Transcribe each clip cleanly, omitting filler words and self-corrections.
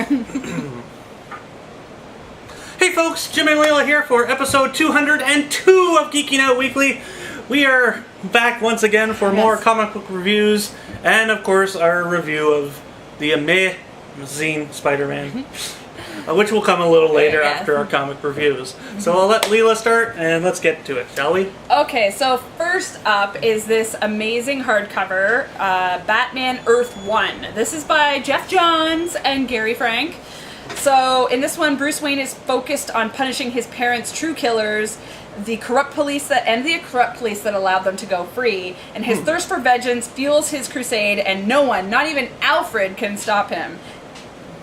Hey folks, Jim Leila here for episode 202 of Geeking Out Weekly. We are back once again for more comic book reviews, and of course our review of the amazing SpiderMan, which will come a little later after our comic reviews. So I'll let Leila start, and let's get to it, shall we? Okay, so first up is this amazing hardcover, Batman Earth 1. This is by Jeff Johns and Gary Frank. So in this one, Bruce Wayne is focused on punishing his parents' true killers, the corrupt police that allowed them to go free, and his thirst for vengeance fuels his crusade, and no one, not even Alfred, can stop him.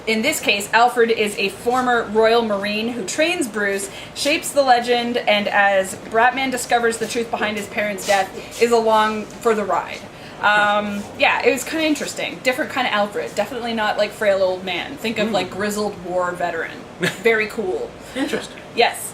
In this case, Alfred is a former Royal Marine who trains Bruce, shapes the legend, and as Batman discovers the truth behind his parents' death, is along for the ride. Yeah, it was kind of interesting. Different kind of Alfred. Definitely not like frail old man. Think of like grizzled war veteran. Very cool. Interesting. Yes.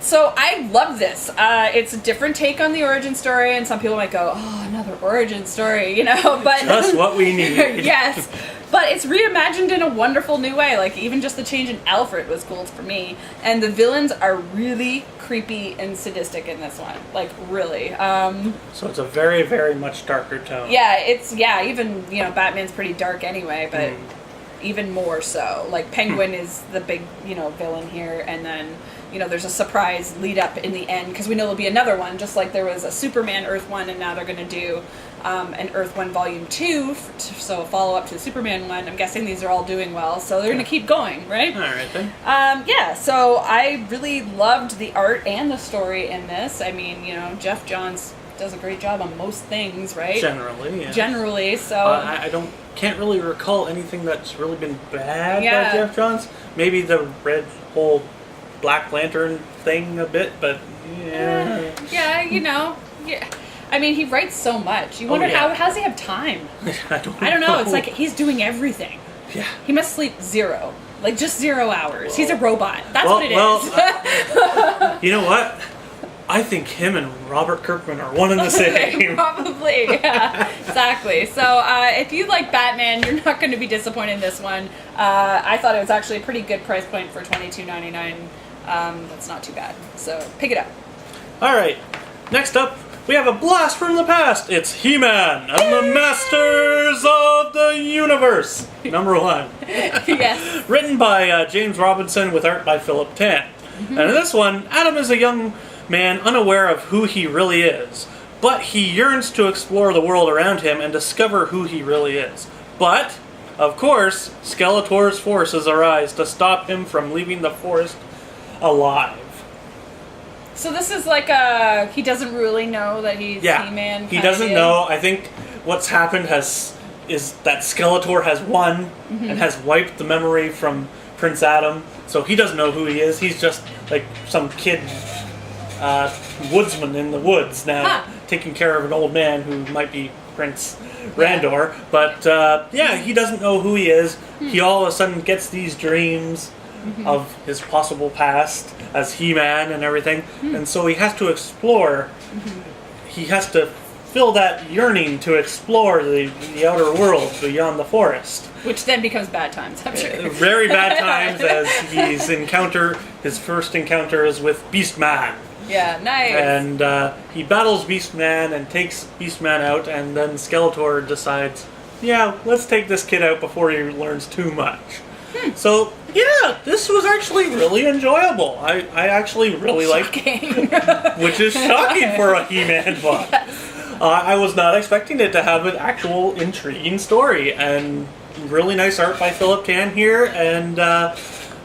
So I love this. It's a different take on the origin story, and some people might go, oh, another origin story, you know, but... Just what we need. Yes. But it's reimagined in a wonderful new way. Like, even just the change in Alfred was cool for me. And the villains are really creepy and sadistic in this one. Like, really. So it's a very, very much darker tone. Yeah, even, you know, Batman's pretty dark anyway, but even more so. Like, Penguin is the big, you know, villain here, and then... You know, there's a surprise lead up in the end because we know there'll be another one, just like there was a Superman Earth 1, and now they're going to do an Earth 1 Volume 2, so a follow-up to the Superman one. I'm guessing these are all doing well, so they're going to keep going, right? All right, then. Yeah, so I really loved the art and the story in this. I mean, you know, Jeff Johns does a great job on most things, right? Generally, yeah. Generally, so... I can't really recall anything that's really been bad by Jeff Johns. Maybe the red whole... Black Lantern thing a bit, but yeah, you know, I mean, he writes so much. You wonder how does he have time? I don't know. It's like he's doing everything. Yeah, he must sleep zero, like just 0 hours. Well, he's a robot. That's what it is. You know what? I think him and Robert Kirkman are one and the same. Probably, yeah, exactly. So if you like Batman, you're not going to be disappointed in this one. I thought it was actually a pretty good price point for $22.99. That's not too bad. So pick it up. All right. Next up, we have a blast from the past. It's He-Man and the Masters of the Universe, #1. Yes. Written by James Robinson with art by Philip Tan. And in this one, Adam is a young man unaware of who he really is, but he yearns to explore the world around him and discover who he really is. But, of course, Skeletor's forces arise to stop him from leaving the forest alive. So this is like he doesn't really know that he's He-Man. He doesn't know. I think what's happened is that Skeletor has won and has wiped the memory from Prince Adam, so he doesn't know who he is. He's just like some kid woodsman in the woods now, taking care of an old man who might be Prince Randor. But he doesn't know who he is. He all of a sudden gets these dreams of his possible past as He-Man and everything, and so he has to explore. He has to feel that yearning to explore the outer world beyond the forest. Which then becomes bad times, I'm sure. Very bad times, as his first encounter is with Beastman. Yeah, nice. And he battles Beastman and takes Beastman out, and then Skeletor decides, let's take this kid out before he learns too much. So, this was actually really enjoyable. I actually really liked it, which is shocking for a He-Man book. Yes. I was not expecting it to have an actual intriguing story, and really nice art by Philip Tan here, and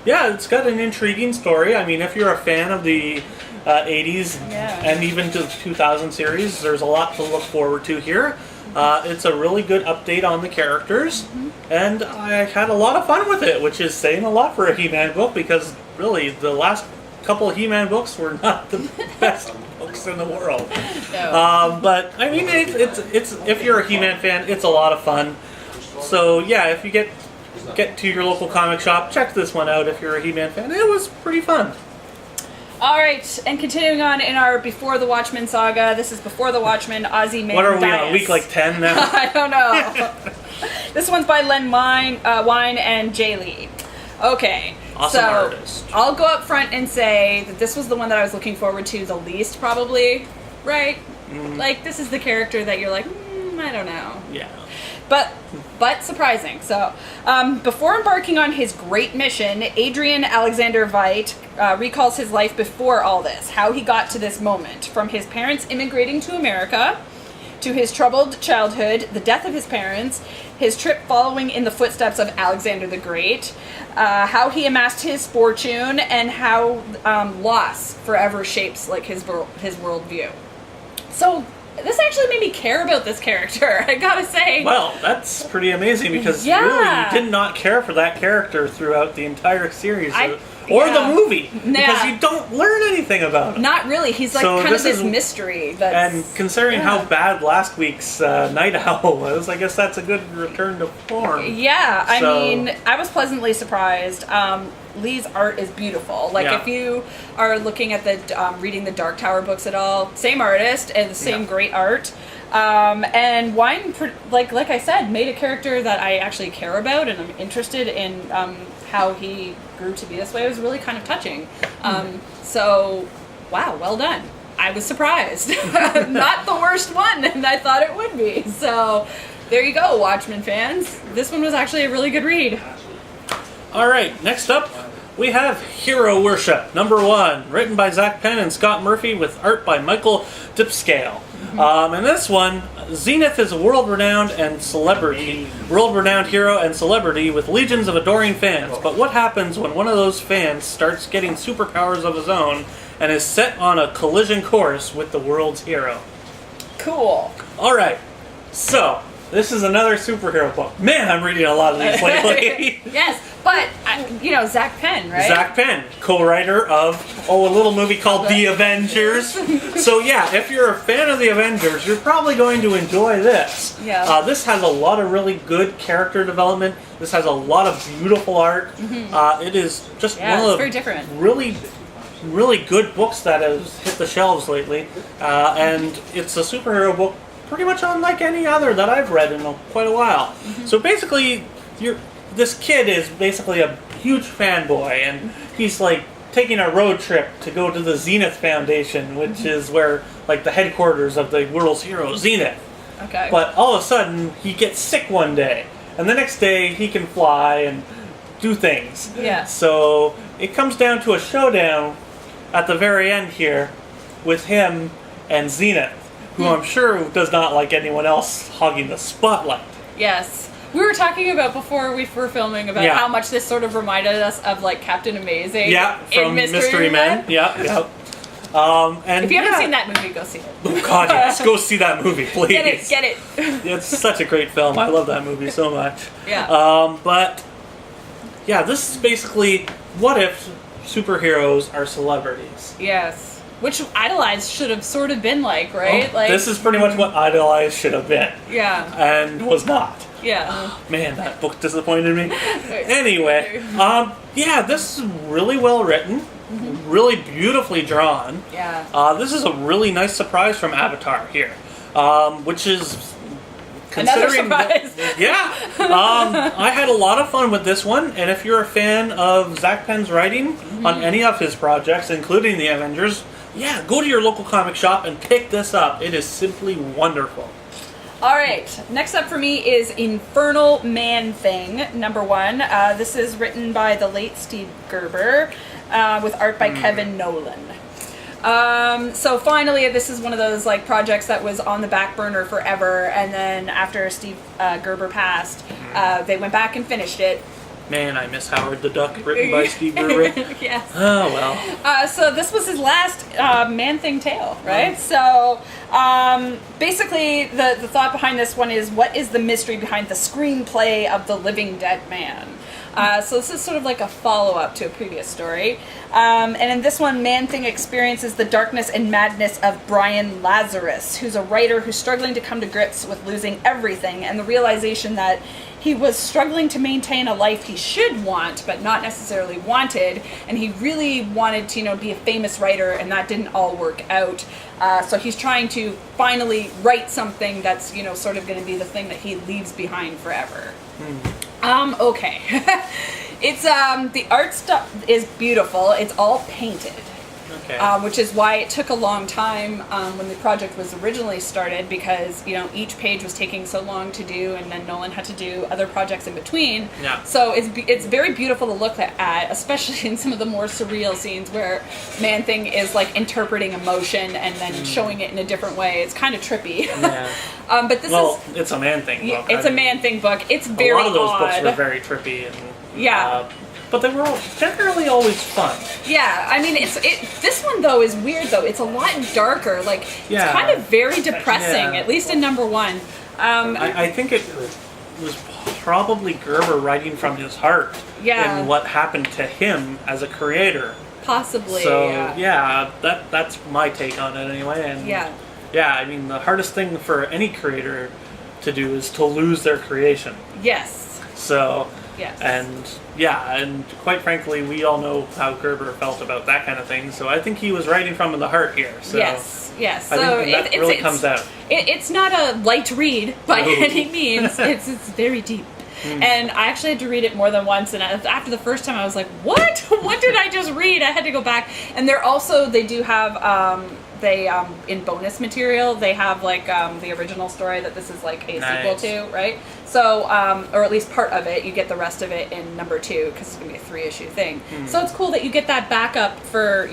it's got an intriguing story. I mean, if you're a fan of the 80s and even to the 2000 series, there's a lot to look forward to here. It's a really good update on the characters, and I had a lot of fun with it, which is saying a lot for a He-Man book, because really the last couple of He-Man books were not the best books in the world. No. But I mean, it's if you're a He-Man fan, it's a lot of fun. So if you get to your local comic shop, check this one out if you're a He-Man fan. It was pretty fun. Alright, and continuing on in our Before the Watchmen saga, this is Before the Watchmen, Ozymadias. What are we on, week like 10 now? I don't know. This one's by Len Wein and Jay Lee. Okay. Awesome so artist. I'll go up front and say that this was the one that I was looking forward to the least, probably. Right? Like, this is the character that you're like, I don't know. Yeah. But surprising. So, before embarking on his great mission, Adrian Alexander Veidt recalls his life before all this, how he got to this moment, from his parents immigrating to America, to his troubled childhood, the death of his parents, his trip following in the footsteps of Alexander the Great, how he amassed his fortune, and how loss forever shapes like his worldview. So this actually made me care about this character, I gotta say. Well, that's pretty amazing because really you did not care for that character throughout the entire series or the movie because you don't learn anything about him. Not really. He's like kind of this mystery. And considering how bad last week's Night Owl was, I guess that's a good return to form. Yeah, I mean, I was pleasantly surprised. Lee's art is beautiful. Like, if you are looking at the reading the Dark Tower books at all, same artist and the same great art. And Wine, like I said, made a character that I actually care about and I'm interested in how he grew to be this way. It was really kind of touching. So, wow, well done. I was surprised. Not the worst one, and I thought it would be. So, there you go, Watchmen fans. This one was actually a really good read. All right, next up, we have Hero Worship, #1, written by Zach Penn and Scott Murphy with art by Michael Dipscale. In this one, Zenith is a world-renowned hero and celebrity with legions of adoring fans. But what happens when one of those fans starts getting superpowers of his own and is set on a collision course with the world's hero? Cool. All right, so this is another superhero book. Man, I'm reading a lot of these lately. Yes, but, Zach Penn, right? Zach Penn, co-writer of, a little movie called The Avengers. So yeah, if you're a fan of The Avengers, you're probably going to enjoy this. Yeah. This has a lot of really good character development. This has a lot of beautiful art. It is just one of the very different. really, really good books that has hit the shelves lately. And it's a superhero book pretty much unlike any other that I've read in quite a while. So basically, this kid is basically a huge fanboy, and he's like taking a road trip to go to the Zenith Foundation, which is where like the headquarters of the world's hero, Zenith. Okay. But all of a sudden, he gets sick one day, and the next day he can fly and do things. Yeah. So it comes down to a showdown at the very end here with him and Zenith, who I'm sure does not like anyone else hogging the spotlight. Yes. We were talking about before we were filming about how much this sort of reminded us of like Captain Amazing. Yeah, from Mystery Men. Yeah. And if you haven't seen that movie, go see it. Oh God, yes, go see that movie, please. Get it. It's such a great film. I love that movie so much. Yeah. But yeah, this is basically what if superheroes are celebrities. Yes. Which Idolized should have sort of been like, right? This is pretty much what Idolized should have been. Yeah. And was not. Yeah. Man, that book disappointed me. Anyway, this is really well written, really beautifully drawn. Yeah. This is a really nice surprise from Avatar here, which is considering another surprise. I had a lot of fun with this one, and if you're a fan of Zach Penn's writing on any of his projects, including the Avengers, go to your local comic shop and pick this up. It is simply wonderful. Alright, next up for me is Infernal Man-Thing, #1. This is written by the late Steve Gerber, with art by Kevin Nolan. So finally, this is one of those like projects that was on the back burner forever, and then after Steve Gerber passed, they went back and finished it. Man, I miss Howard the Duck, written by Steve Gerber. Yes. Oh, well. So this was his last Man-Thing tale, right? So basically, the thought behind this one is, what is the mystery behind the screenplay of The Living Dead Man? So this is sort of like a follow-up to a previous story. And in this one, Man-Thing experiences the darkness and madness of Brian Lazarus, who's a writer who's struggling to come to grips with losing everything and the realization that he was struggling to maintain a life he should want, but not necessarily wanted, and he really wanted to, be a famous writer, and that didn't all work out. So he's trying to finally write something that's, sort of going to be the thing that he leaves behind forever. Okay. It's the art stuff is beautiful. It's all painted. Okay. Which is why it took a long time when the project was originally started, because each page was taking so long to do, and then Nolan had to do other projects in between. Yeah. So it's very beautiful to look at, especially in some of the more surreal scenes where Man-Thing is like interpreting emotion and then showing it in a different way. It's kind of trippy. Yeah. But this it's a Man-Thing book. It's a Man-Thing book. It's very odd. A lot of those books were very trippy and yeah. But they were generally always fun. Yeah, I mean, this one, though, is weird, though. It's a lot darker. Like, it's kind of very depressing, at least in number 1. I think it was probably Gerber writing from his heart in what happened to him as a creator. Possibly, so, that's my take on it anyway. And yeah, I mean, the hardest thing for any creator to do is to lose their creation. Yes. So... Yes. And quite frankly, we all know how Gerber felt about that kind of thing. So I think he was writing from the heart here. So yes. I think that really comes out. It's not a light read by any means. It's very deep. And I actually had to read it more than once. And after the first time, I was like, "What? What did I just read?" I had to go back. And they do have. In bonus material, they have like the original story that this is like a sequel to, right? So, or at least part of it, you get the rest of it in number 2 because it's gonna be a 3-issue thing. So it's cool that you get that backup for a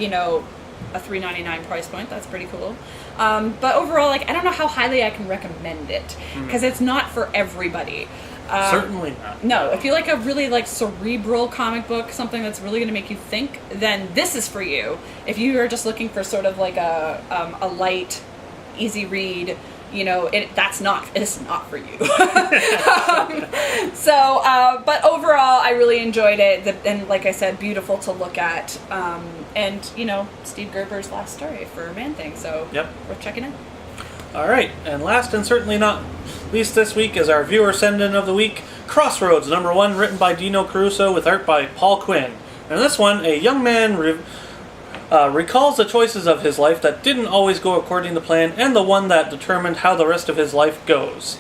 $3.99 price point. That's pretty cool. But overall, like, I don't know how highly I can recommend it because it's not for everybody. Certainly not. No, if you like a really like cerebral comic book, something that's really going to make you think, then this is for you. If you are just looking for sort of like a light, easy read, it's not for you. But overall, I really enjoyed it. And like I said, beautiful to look at. And Steve Gerber's last story for Man-Thing, so worth checking out. All right, and last and certainly not least this week is our viewer send-in of the week, Crossroads, number 1, written by Dino Caruso with art by Paul Quinn. And this one, a young man recalls the choices of his life that didn't always go according to plan and the one that determined how the rest of his life goes,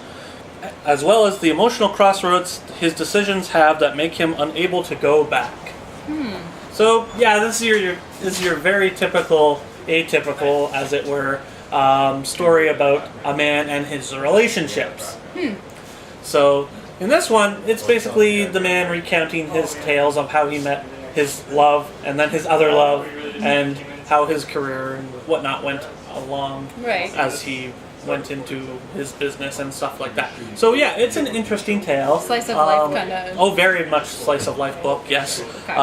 as well as the emotional crossroads his decisions have that make him unable to go back. So, yeah, this is your very typical, atypical, as it were, story about a man and his relationships. So, in this one, it's basically the man recounting his tales of how he met his love and then his other love and how his career and whatnot went along as he went into his business and stuff like that. So yeah, it's an interesting tale. Slice of life kind of. Oh, very much slice of life book, yes. Okay.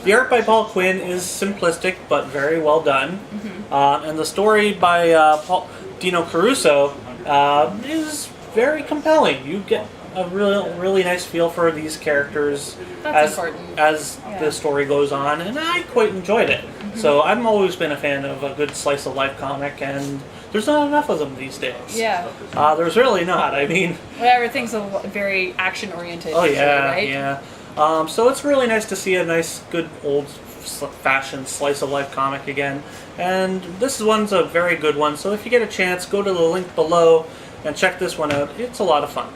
The art by Paul Quinn is simplistic but very well done. And the story by Dino Caruso is very compelling. You get a really nice feel for these characters as the story goes on, and I quite enjoyed it. So I've always been a fan of a good slice of life comic, and there's not enough of them these days. Yeah. There's really not. I mean, everything's very action oriented. Oh yeah, right? yeah. So it's really nice to see a nice, good old fashioned slice of life comic again, and this one's a very good one. So if you get a chance, go to the link below and check this one out. It's a lot of fun.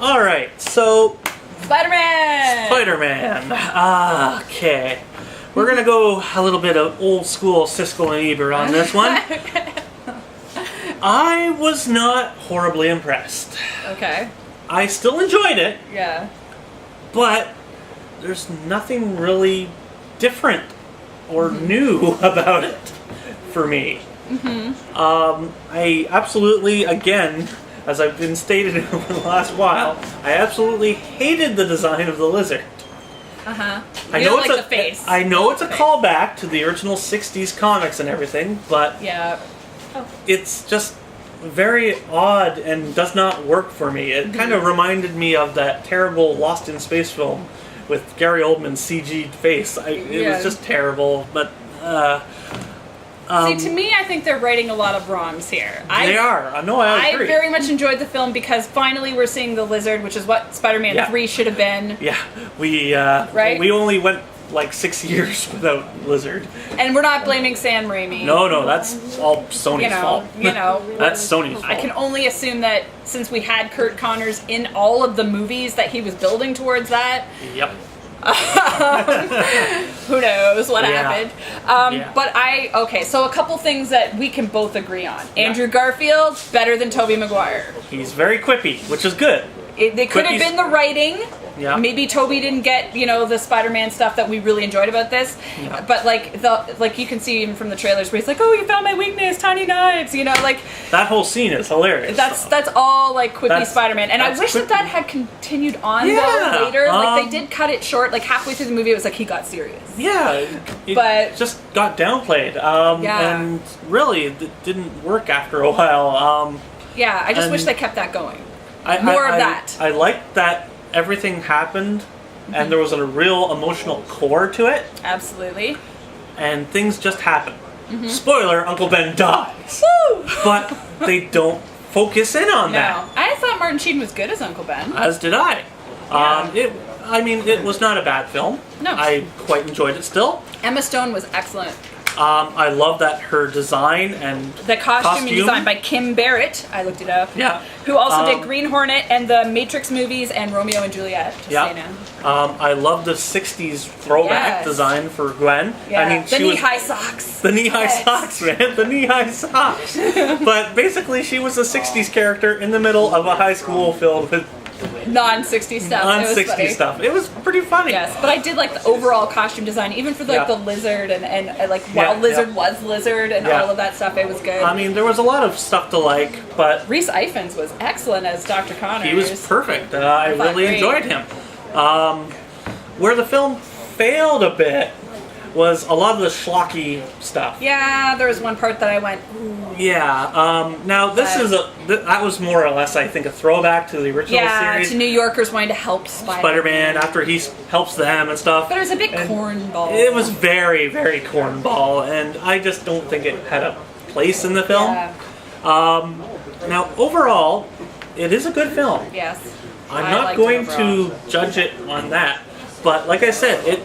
All right, so Spider-Man. Okay. We're going to go a little bit of old school Siskel and Ebert on this one. I was not horribly impressed. Okay. I still enjoyed it. Yeah. But there's nothing really different or new about it for me. I absolutely, again, as I've been stated over the last while, I absolutely hated the design of the lizard. I know it's the face. I know it's a callback to the original 60s comics and everything, but it's just very odd and does not work for me. It kind of reminded me of that terrible Lost in Space film with Gary Oldman's CG'd face. It was just terrible, but... See, to me, I think they're righting a lot of wrongs here. They are. No, I agree. I very much enjoyed the film because finally we're seeing the lizard, which is what Spider-Man 3 should have been. Yeah, we only went like 6 years without Lizard. And we're not blaming Sam Raimi. No, that's all Sony's fault. That's Sony's fault. I can only assume that since we had Kurt Connors in all of the movies that he was building towards that. Yep. Who knows what happened. But so a couple things that we can both agree on. Andrew Garfield, better than Tobey Maguire. He's very quippy, which is good. They could have been the writing. Yeah. Maybe Toby didn't get, the Spider-Man stuff that we really enjoyed about this. Yeah. But like you can see even from the trailers where he's like, "Oh, you found my weakness, tiny knives," that whole scene is hilarious. That's all like quippy Spider-Man. And I wish quippy. that had continued on though later. Like they did cut it short. Like halfway through the movie, it was like he got serious. Yeah, but just got downplayed. And really, it didn't work after a while. I just wish they kept that going. More of that. I liked that everything happened, and there was a real emotional core to it. Absolutely. And things just happen. Spoiler: Uncle Ben dies. Woo! But they don't focus in on that. I thought Martin Sheen was good as Uncle Ben. As did I. Yeah. It was not a bad film. No. I quite enjoyed it still. Emma Stone was excellent. I love that her design and the costume designed by Kim Barrett. I looked it up. Yeah. Who also did Green Hornet and the Matrix movies and Romeo and Juliet. I love the '60s throwback design for Gwen. Yeah. I mean, the knee-high socks. The knee-high socks, man. The knee-high socks. But basically, she was a '60s character in the middle of a high school filled with non-60 stuff. Non-60 stuff. It was pretty funny. Yes, but I did like the overall costume design, even for the lizard and like while Lizard was Lizard and all of that stuff. It was good. I mean, there was a lot of stuff to like, but Rhys Ifans was excellent as Dr. Connors. He was perfect. I really enjoyed him. Where the film failed a bit was a lot of the schlocky stuff. Yeah, there was one part that I went, ooh. Yeah. Now this is that was more or less, I think, a throwback to the original series. To New Yorkers wanting to help Spider-Man after he helps them and stuff. But it was a bit cornball. It was very, very cornball, and I just don't think it had a place in the film. Yeah. Now, overall, it is a good film. Yes. I'm not going to judge it on that, but like I said, it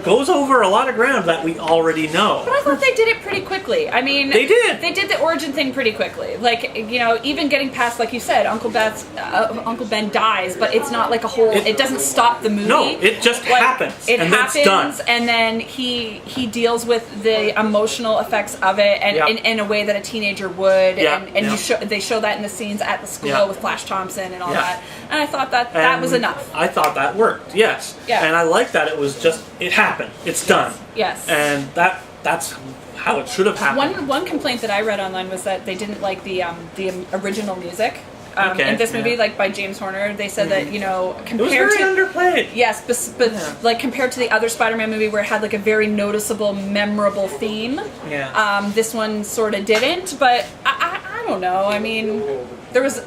goes over a lot of ground that we already know. But I thought they did it pretty quickly. I mean, they did. They did the origin thing pretty quickly. Like, even getting past, like you said, Uncle Ben dies, but it's not like a whole. It doesn't stop the movie. No, it just happens. It and happens, that's done. and then he deals with the emotional effects of it, and in a way that a teenager would. They show that in the scenes at the school with Flash Thompson and all that. And I thought that was enough. I thought that worked. Yes. Yeah. And I like that it was just. It happened. It's done. Yes. And that's how it should have happened. One complaint that I read online was that they didn't like the original music in this movie, like by James Horner. They said that compared it was very underplayed. Yes, but like compared to the other Spider-Man movie where it had like a very noticeable, memorable theme. Yeah. This one sort of didn't, but I don't know. I mean.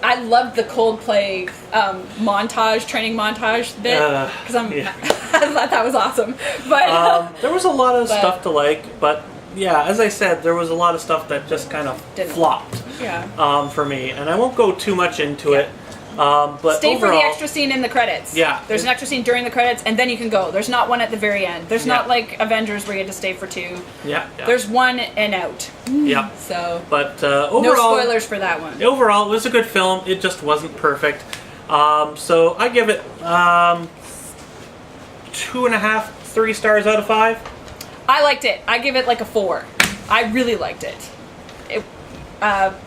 I loved the Coldplay training montage bit because I thought that was awesome. But there was a lot of stuff to like, but as I said, there was a lot of stuff that just kind of flopped. Yeah. For me, and I won't go too much into it. But stay overall, for the extra scene in the credits. Yeah. There's an extra scene during the credits, and then you can go. There's not one at the very end. There's not like Avengers where you had to stay for 2. Yeah. There's one and out. Yeah. So. But overall, no spoilers for that one. Overall, it was a good film. It just wasn't perfect. So I give it 2.5, 3 stars out of 5. I liked it. I give it like a 4. I really liked it.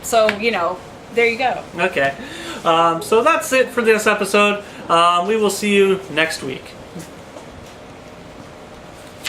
So there you go. Okay. So that's it for this episode. We will see you next week.